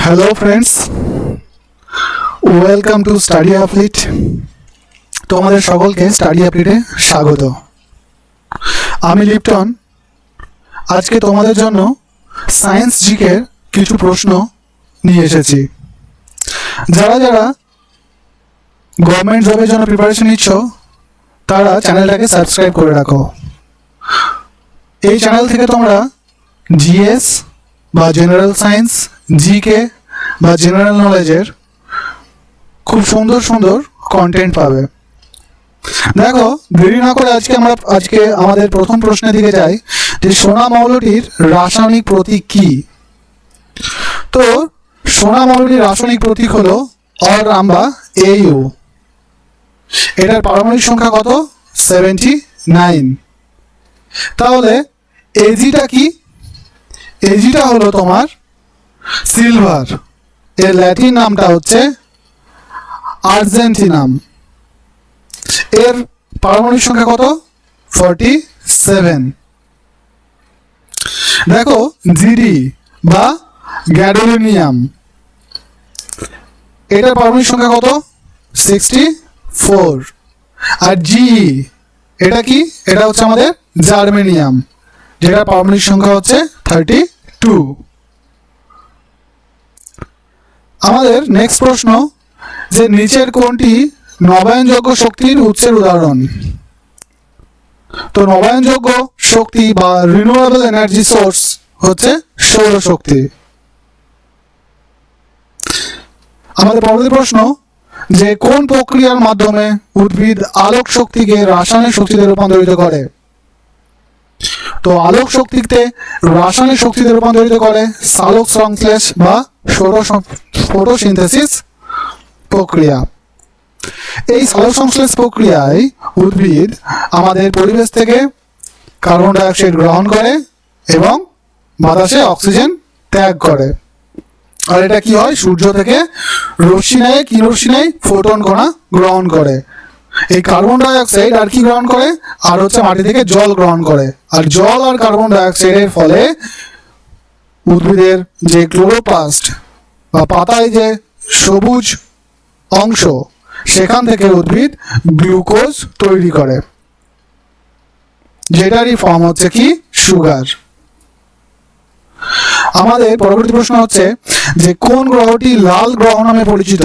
Hello friends, welcome to study আপলিট। তোমাদের সকলকে স্টাডি আপলিটে স্বাগত। আমি লিপটন। আজকে তোমাদের জন্য সায়েন্স জিকের কিছু প্রশ্ন নিয়ে এসেছি। যারা যারা গভর্নমেন্ট জবের জন্য প্রিপারেশন নিচ্ছ তারা চ্যানেলটাকে সাবস্ক্রাইব করে রাখো। এই চ্যানেল থেকে তোমরা জিএস বা জেনারেল সায়েন্স, জিকে বা জেনারেল নলেজের খুব সুন্দর সুন্দর কন্টেন্ট পাবে। দেখো, দেরি না করে আজকে আমাদের প্রথম প্রশ্নের দিকে যাই যে সোনা মৌলটির রাসায়নিক প্রতীক কি। তো সোনা মৌলটির রাসায়নিক প্রতীক হলো অর বা AU। এটার পারমাণবিক সংখ্যা কত? 79। তাহলে এজিটা কি? এজিটা হলো তোমার সিলভার। এর ল্যাটিন নামটা হচ্ছে আর্জেন্টিনাম। এর পারমাণবিক সংখ্যা কত? 47। দেখো, জিডি বা গ্যাডোলিনিয়াম, এটার পারমাণবিক সংখ্যা কত? 64। আর জিই এটা কি? এটা হচ্ছে আমাদের জার্মেনিয়াম, যেটার পারমাণবিক সংখ্যা হচ্ছে 32। আমাদের নেক্সট প্রশ্ন যে নিচের কোনটি নবায়নযোগ্য শক্তির উৎসের উদাহরণ? তো নবায়নযোগ্য শক্তি বা রিনিউয়েবল এনার্জি সোর্স হচ্ছে সৌরশক্তি। আমাদের পরবর্তী প্রশ্ন যে কোন প্রক্রিয়ার মাধ্যমে উদ্ভিদ আলোক শক্তিকে রাসায়নিক শক্তিতে রূপান্তরিত করে? তো আলোক শক্তিতে রাসায়নিক শক্তিতে রূপান্তরিত করে সালোক সংশ্লেষ বা ফটোসিনথেসিস প্রক্রিয়া। এই সালোক সংশ্লেষ প্রক্রিয়ায় উদ্ভিদ আমাদের পরিবেশ থেকে কার্বন ডাইঅক্সাইড গ্রহণ করে এবং বাতাসে অক্সিজেন ত্যাগ করে। আর এটা কি হয়? সূর্য থেকে রশ্মি নেয়, কি রশ্মি নেয়? ফোটন কণা গ্রহণ করে। এই কার্বন ডাইঅক্সাইড আর কি গ্রহণ করে? আর হচ্ছে মাটি থেকে জল গ্রহণ করে। আর জল আর কার্বন ডাইঅক্সাইডের ফলে উদ্ভিদের যে ক্লোরোপ্লাস্ট বা পাতায় যে সবুজ অংশ, সেখান থেকে উদ্ভিদ গ্লুকোজ তৈরি করে, যেটারই ফর্ম হচ্ছে কি? সুগার। আমাদের পরবর্তী প্রশ্ন হচ্ছে যে কোন গ্রহটি লাল গ্রহ নামে পরিচিত?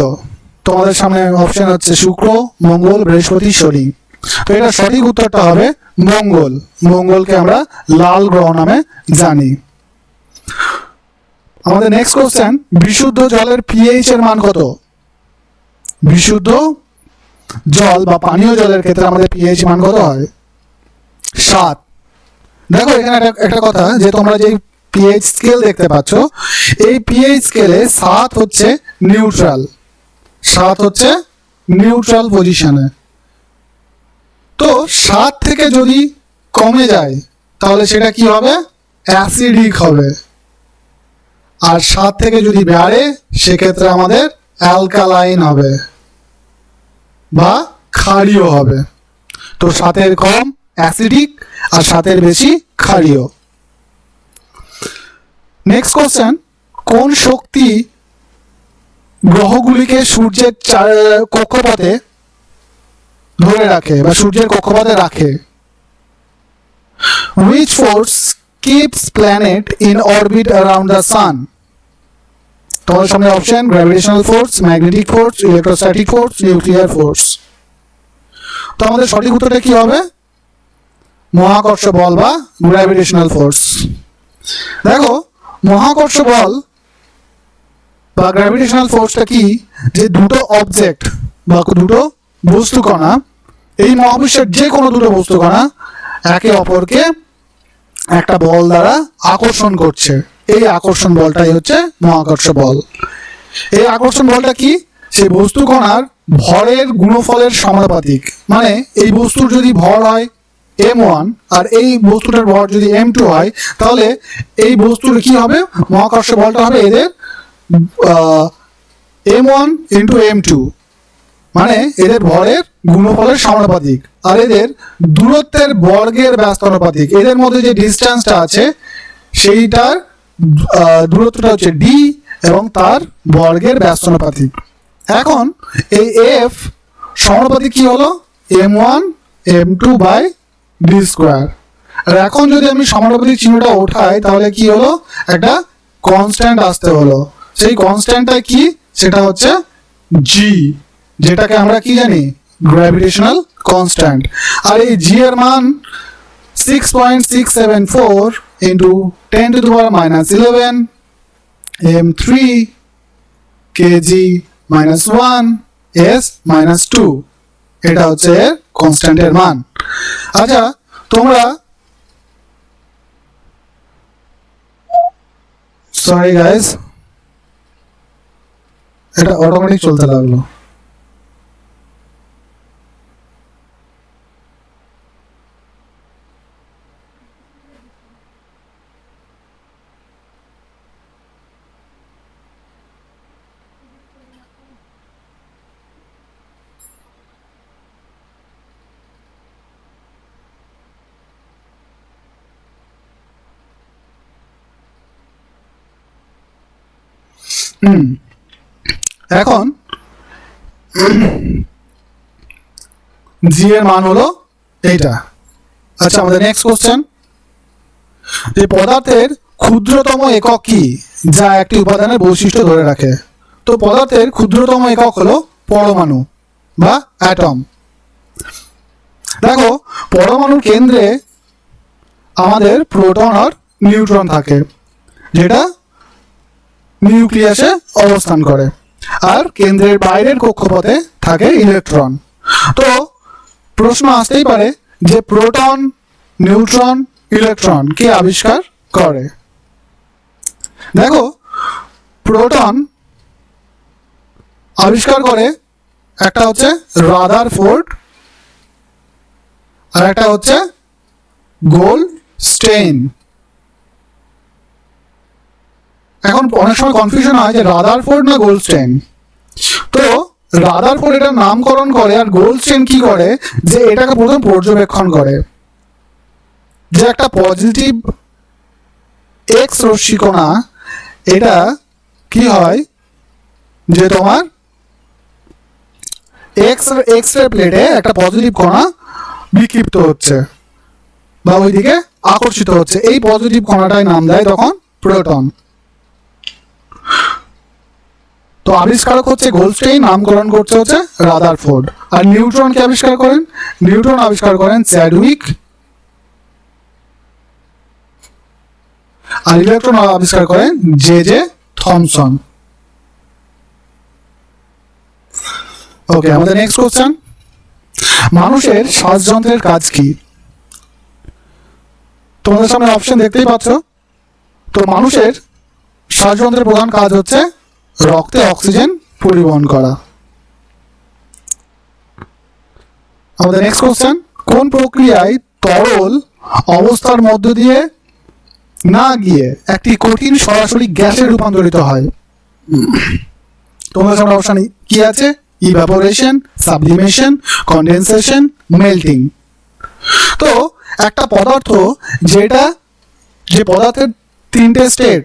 তোমাদের সামনে অপশন হচ্ছে শুক্র, মঙ্গল, বৃহস্পতি, শনি। তো এটা সঠিক উত্তরটা হবে মঙ্গল। মঙ্গলকে আমরা লাল গ্রহ নামে জানি। আমাদের নেক্সট কোশ্চেন, বিশুদ্ধ জলের পিএইচ এর মান কত? বিশুদ্ধ জল বা পানীয় জলের ক্ষেত্রে আমাদের পিএইচ মান কত হয়? 7। দেখো, এখানে একটা কথা যে তোমরা যে পিএইচ স্কেল দেখতে পাচ্ছ, এই পিএইচ স্কেলে 7 হচ্ছে নিউট্রাল। 7 হচ্ছে নিউট্রাল পজিশনে। তো 7 থেকে যদি কমে যায় তাহলে সেটা কি হবে? অ্যাসিডিক হবে। আর 7 থেকে যদি বাড়ে সেক্ষেত্রে আমাদের অ্যালকালাইন হবে বা ক্ষারীয় হবে। তো 7-এর কম অ্যাসিডিক আর 7-এর বেশি ক্ষারীয়। নেক্সট কোশ্চেন, কোন শক্তি গ্রহগুলিকে সূর্যের কক্ষপথে ধরে রাখে বা সূর্যের কক্ষপথে রাখে? Which force keeps planet in orbit around the sun? তোমাদের সামনে option gravitational force, magnetic force, electrostatic force, nuclear force. তো আমাদের সঠিক উত্তরটা কি হবে? মহাকর্ষ বল বা গ্র্যাভিটেশনাল ফোর্স। দেখো, মহাকর্ষ বল বা গ্র্যাভিটেশনাল ফোর্সটা কি? যে দুটো অবজেক্ট বা দুটো বস্তুকণা, এই মহাবিশ্বের যে কোনো দুটো বস্তুকণা একে অপরকে একটা বল দ্বারা আকর্ষণ করছে। এই আকর্ষণ বলটাই হচ্ছে মহাকর্ষ বল। এই আকর্ষণ বলটা কি? সেই বস্তুকণার ভরের গুণফলের সমানুপাতিক। মানে এই বস্তুর যদি ভর হয় m1 আর এই বস্তুটার ভর যদি m2 হয়, তাহলে এই বস্তুর কি হবে? মহাকর্ষ বলটা হবে এদের m1 ইন্টু m2, মানে এদের ভরের গুণফলের সমানুপাতিক আর এদের দূরত্বের বর্গের ব্যস্তানুপাতিক। এদের মধ্যে যে ডিস্টেন্সটা আছে সেইটার দূরত্বটা হচ্ছে d এবং তার বর্গের ব্যস্তানুপাতিক। এখন এই এফ সমানুপাতিক কি হলো m1 m2 by D square. আর এখন যদি আমি সমানুপাতিক চিহ্নটা ওঠাই তাহলে কি হলো একটা কনস্ট্যান্ট আসতে হলো। সেই কনস্ট্যান্টটা কি, সেটা হচ্ছে জি, যেটাকে আমরা কি জানি গ্র্যাভিটেশনাল কনস্ট্যান্ট। আর এই জি এর মান 6.674 into 10 to the power -11 m3 KG -1 s -2, এটা হচ্ছে কনস্ট্যান্টের মান। আচ্ছা তোমরা সরি গাইস, এটা অটোমেটিক চলতে লাগলো। এখন জি এর মান হলো এইটা। আচ্ছা আমাদের নেক্সট কোশ্চেন, যে পদার্থের ক্ষুদ্রতম একক কি যা একটি উপাদানের বৈশিষ্ট্য ধরে রাখে? তো পদার্থের ক্ষুদ্রতম একক হলো পরমাণু বা অ্যাটম। দেখো পরমাণুর কেন্দ্রে আমাদের প্রোটন আর নিউট্রন থাকে, যেটা নিউক্লিয়াসে অবস্থান করে, আর কেন্দ্রের বাইরের কক্ষপথে থাকে ইলেকট্রন। তো প্রশ্ন আসতেই পারে যে প্রোটন, নিউট্রন, ইলেকট্রন কে আবিষ্কার করে? দেখো প্রোটন আবিষ্কার করে একটা হচ্ছে রাদারফোর্ড আর একটা হচ্ছে গোল্ডস্টেইন। এখন অনেক সময় কনফিউশন হয় যে রাদারফোর্ড না গোল্ডস্টেইন। তো রাদারফোর্ড এটার নামকরণ করে, আর গোল্ডস্টেইন কি করে যে এটাকে প্রথম পর্যবেক্ষণ করে যে একটা পজিটিভ এক্স রশ্মিকণা, এটা কি হয় যে তোমার এক্স রে প্লেটে একটা পজিটিভ কণা বিক্ষিপ্ত হচ্ছে বা ওইদিকে আকর্ষিত হচ্ছে, এই পজিটিভ কণাটাই নাম দেয় তখন প্রোটন। তো আবিষ্কারক হচ্ছে গোল্ডস্টেইন, নামকরণ করছে হচ্ছে রাদারফোর্ড। আর নিউট্রনকে আবিষ্কার করেন, নিউট্রন আবিষ্কার করেন চ্যাডউইক। আর ইলেকট্রন আবিষ্কার করেন জে জে থমসন। ওকে, আমাদের নেক্সট কোশ্চেন, মানুষের শ্বাসযন্ত্রের কাজ কি? তোমাদের সামনে অপশন দেখতেই পাচ্ছ। তো মানুষের শ্বাসযন্ত্রের প্রধান কাজ হচ্ছে রক্তে অক্সিজেন পরিবহন করা। আমাদের নেক্সট কোশ্চেন, কোন প্রক্রিয়ায় তরল অবস্থার মধ্য দিয়ে না গিয়ে একটি কঠিন সরাসরি গ্যাসে রূপান্তরিত হয়? তোমাদের সামনে অপশন কি আছে? Evaporation, sublimation, condensation, melting. তো একটা পদার্থ যে পদার্থের তিনটে স্টেট,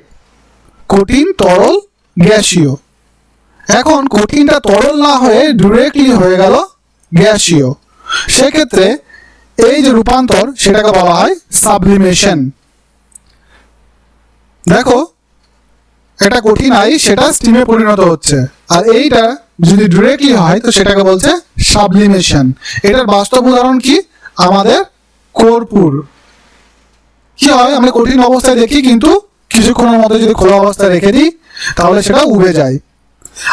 কঠিন, তরল, গ্যাসীয়। এখন কঠিনটা তরল না হয়ে ডিরেক্টলি হয়ে গেল গ্যাসীয়, সেক্ষেত্রে এই যে রূপান্তর সেটাকে বলা হয় সাবলিমেশন। দেখো এটা কঠিন আই সেটা স্টিমে পরিণত হচ্ছে, আর এইটা যদি ডিরেক্টলি হয় তো সেটাকে বলছে সাবলিমেশন। এটার বাস্তব উদাহরণ কি? আমাদের কর্পূর। কি হয়, আমরা কঠিন অবস্থায় দেখি কিন্তু কিছুক্ষণের মধ্যে যদি খোলা অবস্থায় রেখে দিই তাহলে সেটা উবে যায়।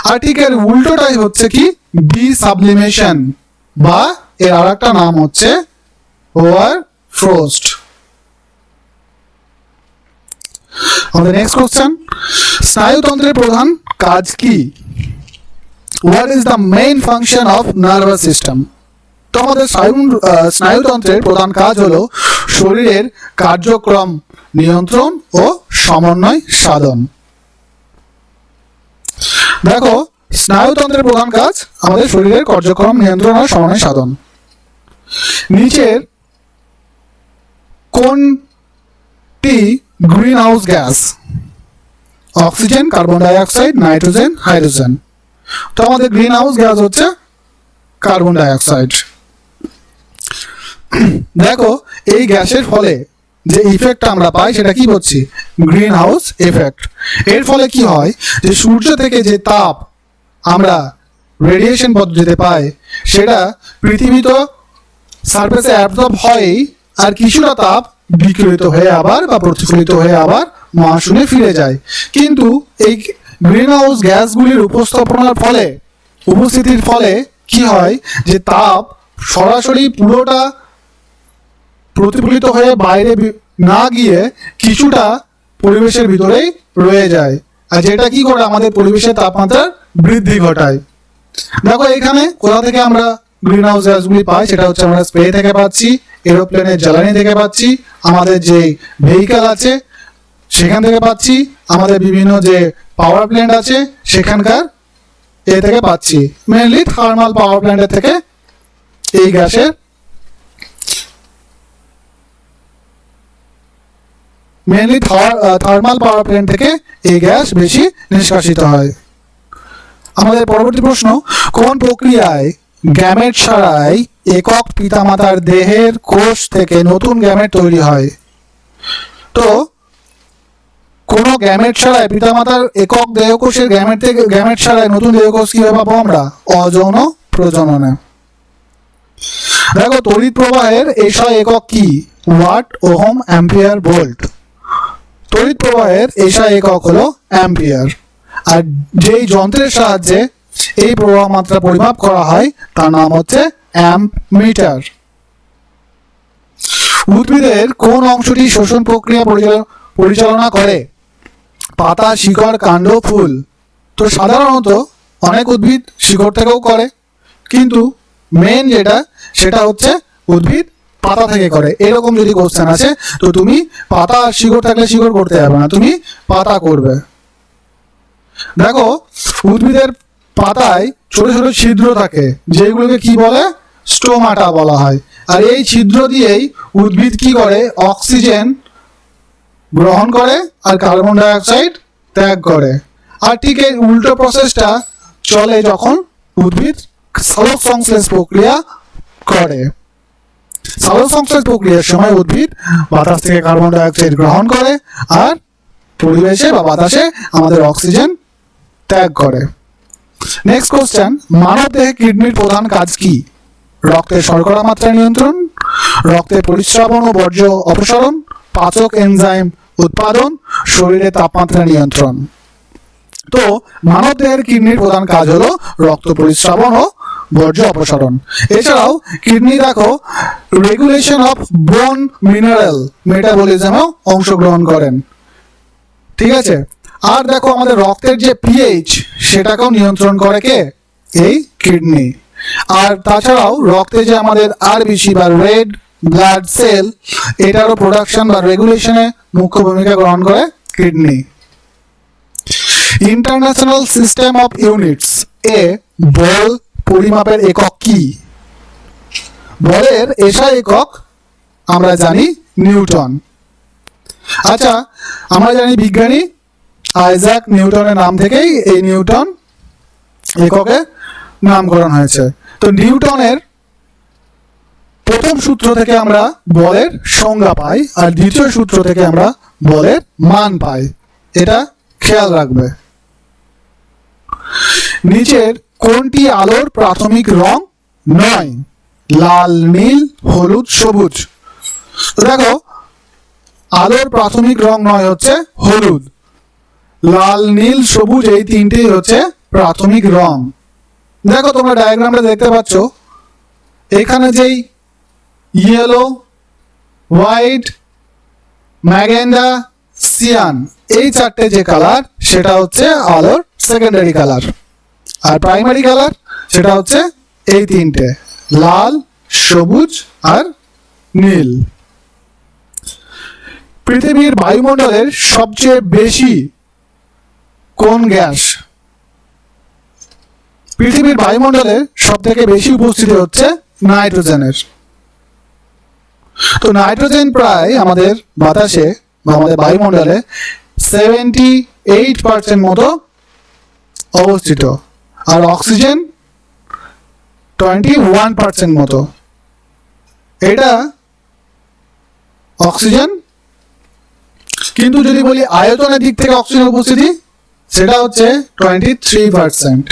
আর ঠিক এর উল্টোটাই হচ্ছে কি ডি সাবলিমেশন, বা এর আর একটা নাম হচ্ছে ওভার ফ্রোস্ট। আমাদের নেক্সট কোশ্চেন, স্নায়ুতন্ত্রের প্রধান কাজ কি? What is the main function of nervous system? তো আমাদের স্নায়ুতন্ত্রের প্রধান কাজ হলো শরীরের কার্যক্রম নিয়ন্ত্রণ ও সমন্বয় সাধন। দেখো স্নায়ুতন্ত্রের প্রধান কাজ আমাদের শরীরের কার্যক্রম নিয়ন্ত্রণ ও সমন্বয় সাধন। নিচের কোনটি greenhouse gas? Oxygen, carbon dioxide, nitrogen, hydrogen. তো আমাদের গ্রিন হাউস গ্যাস হচ্ছে কার্বন ডাই অক্সাইড। দেখো এই গ্যাসের ফলে যে ইফেক্ট আমরা পাই সেটা কি বলছি? Green house effect. এর ফলে কি হয় যে সূর্য থেকে যে তাপ আমরা রেডিয়েশন পদ্ধতিতে পাই সেটা পৃথিবীতে সারফেসে অ্যাবজর্ব হয়, আর কিছুটা তাপ বিকিরিত হয়ে আবার বা প্রতিফলিত হয়ে আবার মহাশূন্যে ফিরে যায়। কিন্তু এই গ্রিন হাউস গ্যাসগুলির উপস্থিতির ফলে কি হয় যে তাপ সরাসরি পুরোটা প্রতিফলিত হয়ে বাইরে না গিয়ে কিছুটা পরিবেশের ভিতরেই রয়ে যায়, আর যেটা কি করে আমাদের পরিবেশের তাপমাত্রার বৃদ্ধি ঘটায়। দেখো এখানে কোথা থেকে আমরা গ্রিন হাউস গ্যাসগুলি পাই, সেটা হচ্ছে আমরা স্প্রে থেকে পাচ্ছি, এরোপ্লেনের জ্বালানি থেকে পাচ্ছি, আমাদের যে ভেহিক্যাল আছে সেখান থেকে পাচ্ছি, আমাদের বিভিন্ন যে পাওয়ার প্ল্যান্ট আছে সেখানকার থেকে পাচ্ছি। মেনলি থার্মাল পাওয়ার প্ল্যান্টের থেকে এই গ্যাসের থার্মাল পাওয়ার প্ল্যান্ট থেকে এই গ্যাস বেশি নিষ্কাশিত হয়। আমাদের পরবর্তী প্রশ্ন, কোন প্রক্রিয়ায় গ্যামেট ছাড়াই একক পিতামাতার দেহের কোষ থেকে নতুন গ্যামেট তৈরি হয়? তো কোনো গ্যামেট ছাড়াই পিতামাতার একক দেহকোষের গ্যামেট ছাড়াই নতুন দেহকোষ কিভাবে পাবো আমরা? অযৌন প্রজননে। দেখো তড়িৎ প্রবাহের এসআই একক কি? Watt, ohm, ampere, volt. তড়িৎ প্রবাহের এসআই একক হলো অ্যাম্পিয়ার। আর যেই যন্ত্রের সাহায্যে এই প্রবাহ মাত্রা পরিমাপ করা হয় তার নাম হচ্ছে অ্যাম্পমিটার। উদ্ভিদের কোন অংশটি শ্বসন প্রক্রিয়া পরিচালনা করে? পাতা, শিকড়, কাণ্ড, ফুল। তো সাধারণত অনেক উদ্ভিদ শিকড় থেকেও করে, কিন্তু মেন সেটা হচ্ছে উদ্ভিদ পাতা থেকে করে। এরকম যদি কোশ্চেন আছে তো তুমি পাতা আর শিকড় থাকলে শিকড় করতে যাবে না, তুমি পাতা করবে। দেখো উদ্ভিদের পাতায় ছোট ছোট ছিদ্র থাকে, যেগুলোকে কি বলে? স্টোমাটা বলা হয়। আর এই ছিদ্র দিয়েই উদ্ভিদ কি করে? অক্সিজেন গ্রহণ করে আর কার্বন ডাই অক্সাইড ত্যাগ করে। আর ঠিক এই উল্টো প্রসেসটা চলে যখন উদ্ভিদ সালোক সংশ্লেষ প্রক্রিয়া করে। সালোক সংশ্লেষ প্রক্রিয়ার সময় উদ্ভিদ বাতাস থেকে কার্বন ডাই অক্সাইড গ্রহণ করে আর পরিবেশে বা বাতাসে আমাদের অক্সিজেন ত্যাগ করে। নেক্সট কোশ্চেন, মানব দেহে কিডনির প্রধান কাজ কি? রক্তের শর্করা মাত্রা নিয়ন্ত্রণ, রক্তের পরিস্রাবন ও বর্জ্য অপসারণ, পাচক এনজাইম উৎপাদন, শরীরের তাপমাত্রা নিয়ন্ত্রণ। তো মানব দেহের কিডনির প্রধান কাজ হলো রক্ত পরিস্রাবন ও বর্জ্য অপসারণ। এছাড়াও কিডনি দেখো রেগুলেশন অফ বোন মিনারেল মেটাবলিজমেও অংশগ্রহণ করেন। ঠিক আছে, আর দেখো আমাদের রক্তের যে পিএইচ সেটাকেও নিয়ন্ত্রণ করে কে? এই কিডনি। আর তাছাড়াও রক্তে যে আমাদের আরবিসি বা রেড ব্লাড সেল, এটারও প্রোডাকশন বা রেগুলেশনে মুখ্য ভূমিকা গ্রহণ করে kidney. International system of units এ বল পরিমাপের একক কি? বলের এসআই একক আমরা জানি নিউটন। আচ্ছা, আমরা জানি বিজ্ঞানী আইজাক নিউটনের নাম থেকেই এই নিউটন এককের নামকরণ হয়েছে। তো নিউটনের প্রথম সূত্র থেকে আমরা বলের সংজ্ঞা পাই, আর দ্বিতীয় সূত্র থেকে আমরা বলের মান পাই। এটা খেয়াল রাখবে। নিচের কোনটি আলোর প্রাথমিক রং নয়? লাল, নীল, হলুদ, সবুজ। দেখো আলোর প্রাথমিক রং নয় হচ্ছে হলুদ। লাল, নীল, সবুজ এই তিনটেই হচ্ছে প্রাথমিক রং। দেখো তোমরা ডায়াগ্রামটা দেখতে পাচ্ছ, এখানে যেই ইয়েলো, হোয়াইট, ম্যাগেন্ডা, সিয়ান এই চারটে যে কালার সেটা হচ্ছে আলোর সেকেন্ডারি কালার। আর প্রাইমারি কালার সেটা হচ্ছে এই তিনটে, লাল, সবুজ আর নীল। পৃথিবীর বায়ুমণ্ডলের সবচেয়ে বেশি কোন গ্যাস? পৃথিবীর বায়ুমণ্ডলের সব থেকে বেশি উপস্থিতি হচ্ছে নাইট্রোজেনের। তো নাইট্রোজেন প্রায় আমাদের বাতাসে বা আমাদের বায়ুমণ্ডলে 8% মতো অবস্থিত, আর অক্সিজেন 21% মতো। এটা অক্সিজেন, কিন্তু যদি বলি আয়তনের দিক থেকে অক্সিজেন উপস্থিতি, সেটা হচ্ছে 23%।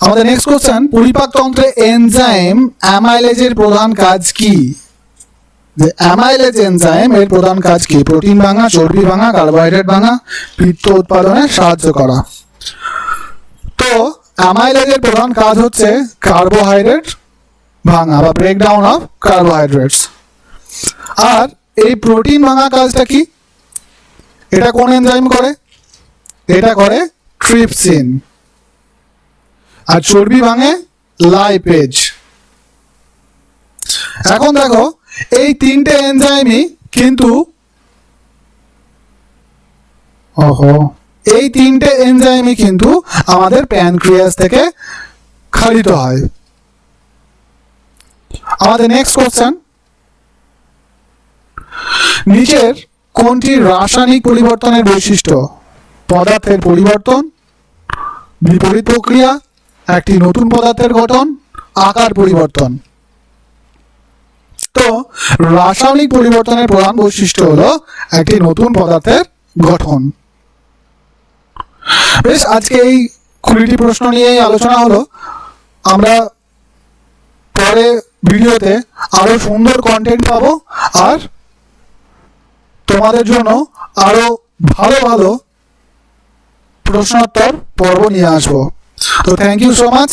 আমাদের নেক্সট কোশ্চেন, পরিপাক তন্ত্রে এনজাইম অ্যামাইলেজের প্রধান কাজ কি? যে অ্যামাইলেজ এনজাইম এর প্রধান কাজ কি? প্রোটিন ভাঙা, চর্বি ভাঙা, কার্বোহাইড্রেট ভাঙা, পিত্ত উৎপাদনে সাহায্য করা। তো অ্যামাইলেজের প্রধান কাজ হচ্ছে কার্বোহাইড্রেট ভাঙা বা ব্রেকডাউন অফ কার্বোহাইড্রেটস। আর এই প্রোটিন ভাঙা কাজটা কি? এটা কোন এনজাইম করে? এটা করে ট্রিপসিন। আর চর্বি ভাঙে লাইপেজ। এখন দেখো, এই তিনটে এনজাইমই কিন্তু আমাদের প্যানক্রিয়াস থেকে ক্ষরিত হয়। আমাদের নেক্সট কোশ্চেন, নিচের কোনটি রাসায়নিক পরিবর্তনের বৈশিষ্ট্য? পদার্থের পরিবর্তন, বিপরীত প্রক্রিয়া, একটি নতুন পদার্থের গঠন, আকার পরিবর্তন। তো রাসায়নিক পরিবর্তনের প্রধান বৈশিষ্ট্য হলো একটি নতুন পদার্থের গঠন। বেশ, আজকে এই 20টি প্রশ্ন নিয়েই আলোচনা হলো। আমরা পরে ভিডিওতে আরো সুন্দর কন্টেন্ট পাবো, আর তোমাদের জন্য আরো ভালো ভালো প্রশ্নোত্তর পর্ব নিয়ে আসবো। তো থ্যাংক ইউ সো মাচ।